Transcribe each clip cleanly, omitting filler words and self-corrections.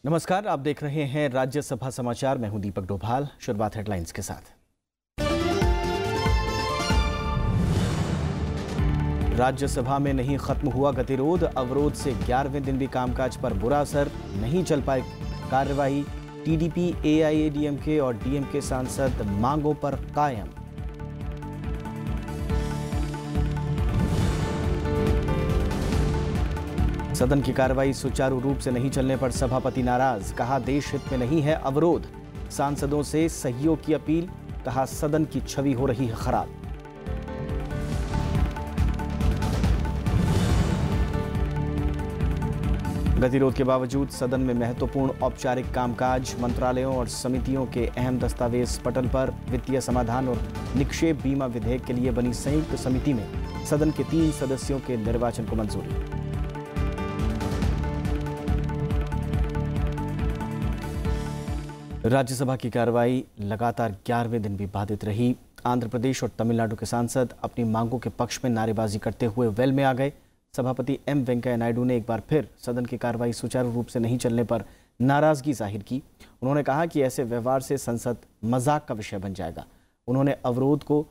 नमस्कार, आप देख रहे हैं राज्यसभा समाचार। मैं हूं दीपक डोभाल। शुरुआत हेडलाइंस के साथ। राज्यसभा में नहीं खत्म हुआ गतिरोध। अवरोध से 11वें दिन भी कामकाज पर बुरा असर। नहीं चल पाई कार्यवाही। टीडीपी, एआईएडीएमके और डीएमके सांसद मांगों पर कायम। सदन की कार्रवाई सुचारू रूप से नहीं चलने पर सभापति नाराज। कहा देश हित में नहीं है अवरोध। सांसदों से सहयोग की अपील। कहा सदन की छवि हो रही है खराब। गतिरोध के बावजूद सदन में महत्वपूर्ण औपचारिक कामकाज। मंत्रालयों और समितियों के अहम दस्तावेज पटल पर। वित्तीय समाधान और निक्षेप बीमा विधेयक के लिए बनी संयुक्त समिति में सदन के 3 सदस्यों के निर्वाचन को मंजूरी। राज्यसभा की कार्रवाई लगातार 11वें दिन भी बाधित रही। आंध्र प्रदेश और तमिलनाडु के सांसद अपनी मांगों के पक्ष में नारेबाजी करते हुए वेल में आ गए। सभापति एम वेंकैया नायडू ने एक बार फिर सदन की कार्रवाई सुचारू रूप से नहीं चलने पर नाराजगी जाहिर की। उन्होंने कहा कि ऐसे व्यवहार से संसद मजाक का विषय बन जाएगा। उन्होंने अवरोध को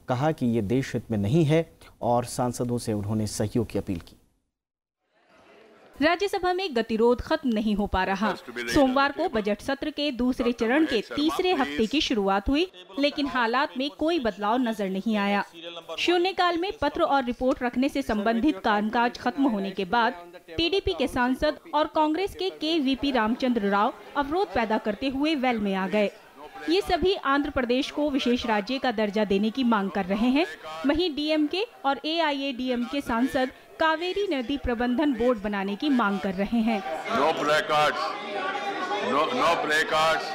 कहा कि ये देश हित में नहीं है और सांसदों से उन्होंने सहयोग की अपील की। राज्यसभा में गतिरोध खत्म नहीं हो पा रहा। सोमवार को बजट सत्र के दूसरे चरण के तीसरे हफ्ते की शुरुआत हुई, लेकिन हालात में कोई बदलाव नजर नहीं आया। शून्यकाल में पत्र और रिपोर्ट रखने से संबंधित कामकाज खत्म होने के बाद टीडीपी के सांसद और कांग्रेस के वीपी रामचंद्र राव अवरोध पैदा करते हुए वेल में आ गए। ये सभी आंध्र प्रदेश को विशेष राज्य का दर्जा देने की मांग कर रहे हैं। वहीं डीएमके और एआईएडीएमके सांसद कावेरी नदी प्रबंधन बोर्ड बनाने की मांग कर रहे हैं। No placards, no placards.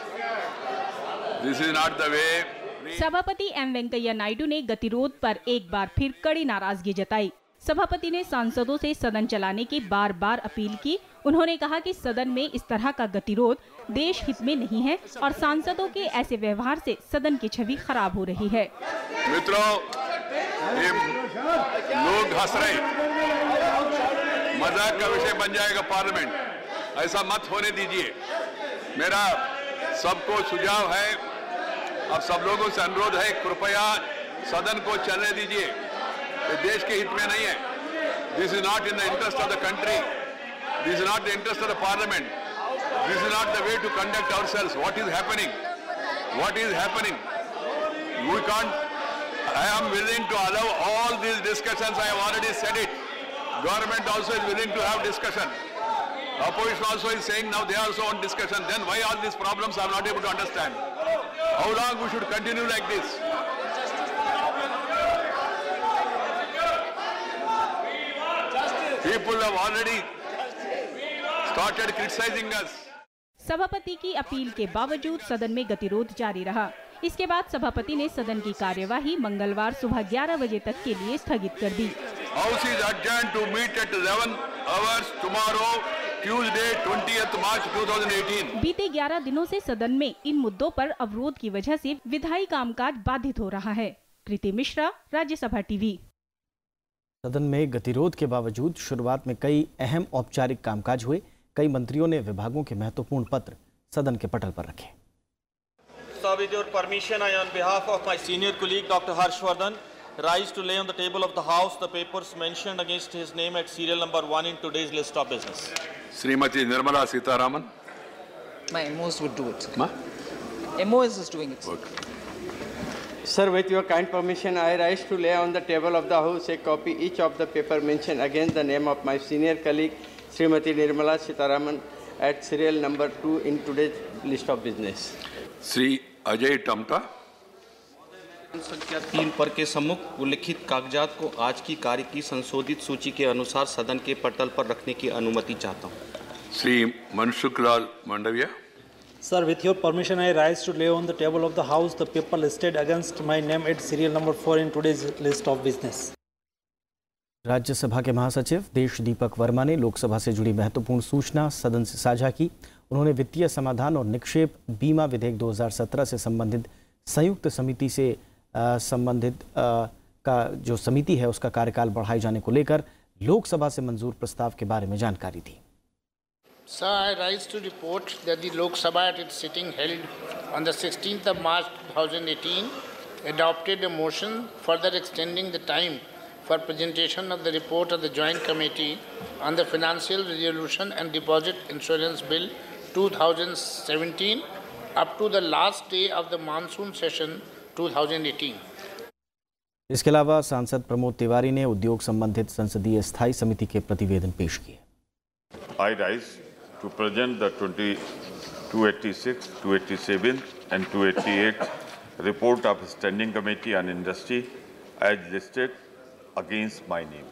This is not the way. सभापति एम वेंकैया नायडू ने गतिरोध पर एक बार फिर कड़ी नाराजगी जताई। सभापति ने सांसदों से सदन चलाने की बार बार अपील की। उन्होंने कहा कि सदन में इस तरह का गतिरोध देश हित में नहीं है और सांसदों के ऐसे व्यवहार से सदन की छवि खराब हो रही है। मित्रों, ये लोग हंस रहे, मजाक का विषय बन जाएगा पार्लियामेंट। ऐसा मत होने दीजिए। मेरा सबको सुझाव है, अब सब लोगों से अनुरोध है, कृपया सदन को चलने दीजिए। ये देश के हित में नहीं है। This is not in the interest of the country. This is not the interest of the parliament. This is not the way to conduct ourselves. What is happening? What is happening? We can't. I am willing to allow all these discussions. I have already said it. Government also is willing to have discussion. Opposition also is saying now they also want discussion. Then why all these problems? I am not able to understand. How long we should continue like this? People have already started criticizing us. सभापति की appeal के बावजूद सदन में गतिरोध जारी रहा। इसके बाद सभापति ने सदन की कार्यवाही मंगलवार सुबह 11 बजे तक के लिए स्थगित कर दी। House is adjourned to meet at 11 hours tomorrow, Tuesday, 20th March 2018. बीते 11 दिनों से सदन में इन मुद्दों पर अवरोध की वजह से विधायी कामकाज बाधित हो रहा है। कृति मिश्रा, राज्यसभा टीवी। सदन में गतिरोध के बावजूद शुरुआत में कई अहम औपचारिक कामकाज हुए। कई मंत्रियों ने विभागों के महत्वपूर्ण पत्र सदन के पटल पर रखे। So with your permission, I on behalf of my senior colleague Dr. Harshvardhan rise to lay on the table of the House the papers mentioned against his name at serial number 1 in today's list of business. Srimati Nirmala Sitharaman. My MOS would do it. Ma? MOS is doing it. Okay. Sir, with your kind permission, I rise to lay on the table of the House a copy each of the paper mentioned against the name of my senior colleague Srimati Nirmala Sitharaman at serial number 2 in today's list of business. Shri Ajay Tamta. संख्या 3 पर के सम्मुख उल्लिखित कागजात को आज की कार्य की संशोधित सूची के अनुसार सदन के पटल पर रखने की अनुमति चाहता हूँ। Shri Mansukh Lal Mandaviya. Sir, with your permission, I rise to lay on the table of the House the paper listed against my name at serial number 4 in today's list of business. Rajya Sabha के महासचिव देश दीपक वर्मा ने लोकसभा से जुड़ी महत्वपूर्ण सूचना सदन से साझा की। उन्होंने वित्तीय समाधान और निक्षेप बीमा विधेयक 2017 से संबंधित संयुक्त समिति से का जो समिति है उसका कार्यकाल बढ़ाए जाने को लेकर लोकसभा से मंजूर प्रस्ताव के बारे में जानकारी दी। Sir, I rise to report that the Lok Sabha at its sitting held on the 16th of March 2018 adopted a motion further extending the time for presentation of the report of the Joint Committee on the Financial Resolution and Deposit Insurance Bill 2017 up to the last day of the monsoon session 2018. इसके अलावा सांसद प्रमोद तिवारी ने उद्योग संबंधित संसदीय स्थायी समिति के प्रतिवेदन पेश किए। I rise to present the 286, 287 and 288 report of Standing Committee on Industry as listed against my name.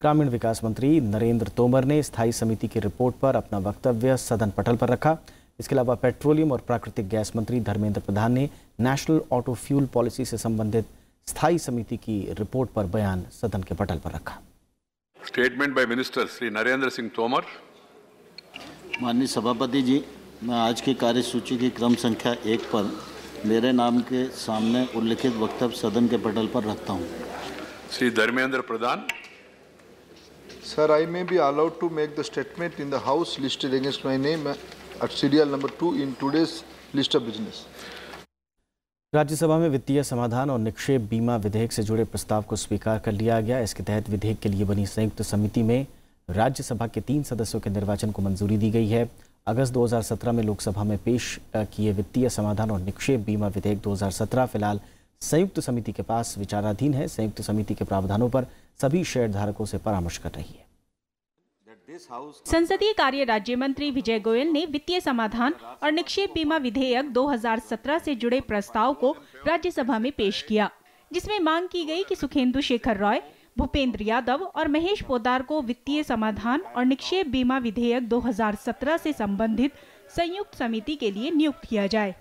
ग्रामीण विकास मंत्री नरेंद्र तोमर ने स्थायी समिति की रिपोर्ट पर अपना वक्तव्य सदन पटल पर रखा। इसके अलावा पेट्रोलियम और प्राकृतिक गैस मंत्री धर्मेंद्र प्रधान ने नेशनल ऑटो फ्यूल पॉलिसी से संबंधित स्थायी समिति की रिपोर्ट पर बयान सदन के पटल पर रखा। Statement by minister Shri Narendra Singh Tomar. माननीय सभापति जी, मैं आज की कार्यसूची की क्रम संख्या 1 पर मेरे नाम के सामने उल्लिखित वक्तव्य सदन के पटल पर रखता हूं। Shri Dharmendra Pradhan. Sir, I may be allowed to make the statement in the house listed against my name at serial number 2 in today's list of business. Rajya Sabha में वित्तीय समाधान और निक्षेप बीमा विधेयक से जुड़े प्रस्ताव को स्वीकार कर लिया गया। इसके तहत विधेयक के लिए बनी संयुक्त समिति में राज्यसभा के 3 सदस्यों के निर्वाचन को मंजूरी दी गई है। अगस्त 2017 में लोकसभा में पेश किए वित्तीय समाधान और निक्षेप बीमा विधेयक 2017 फिलहाल संयुक्त समिति के पास विचाराधीन है। संयुक्त समिति के प्रावधानों पर सभी शेयर धारकों से परामर्श कर रही है। संसदीय कार्य राज्य मंत्री विजय गोयल ने वित्तीय समाधान और निक्षेप बीमा विधेयक 2017 से जुड़े प्रस्ताव को राज्यसभा में पेश किया, जिसमें मांग की गई कि सुखेंदु शेखर रॉय, भूपेंद्र यादव और महेश पोद्दार को वित्तीय समाधान और निक्षेप बीमा विधेयक 2017 से संबंधित संयुक्त समिति के लिए नियुक्त किया जाए।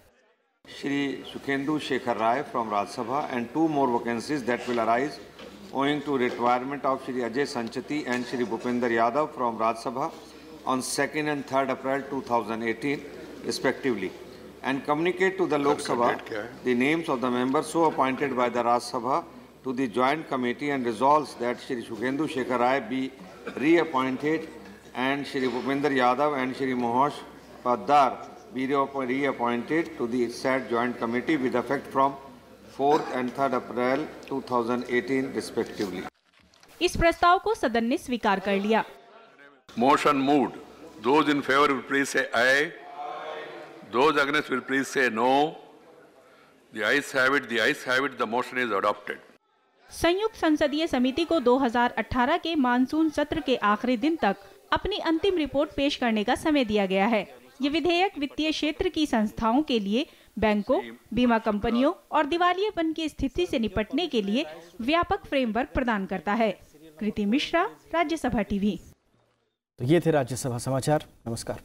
Shri Sukhendu Sekhar Ray from Rajya Sabha and 2 more vacancies that will arise owing to retirement of Shri Ajay Sancheti and Shri Bhupender Yadav from Rajya Sabha on 2nd and 3rd April 2018 respectively, and communicate to the Lok Sabha the names of the members so appointed by the Rajya Sabha to the Joint Committee, and resolves that Shri Sukhendu Shekhar Rai be reappointed and Shri Bhupender Yadav and Shri Mohesh Poddar be reappointed to the said Joint Committee with effect from 4th and 3rd April 2018 respectively. इस प्रस्ताव को सदन ने स्वीकार कर लिया। Motion moved. Those in favor will please say aye. Those against will please say no. The ayes have it. The ayes have it. The motion is adopted. संयुक्त संसदीय समिति को 2018 के मानसून सत्र के आखिरी दिन तक अपनी अंतिम रिपोर्ट पेश करने का समय दिया गया है। ये विधेयक वित्तीय क्षेत्र की संस्थाओं के लिए बैंकों, बीमा कंपनियों और दिवालियेपन की स्थिति से निपटने के लिए व्यापक फ्रेमवर्क प्रदान करता है। कृति मिश्रा, राज्यसभा टीवी। तो ये थे राज्यसभा समाचार। नमस्कार।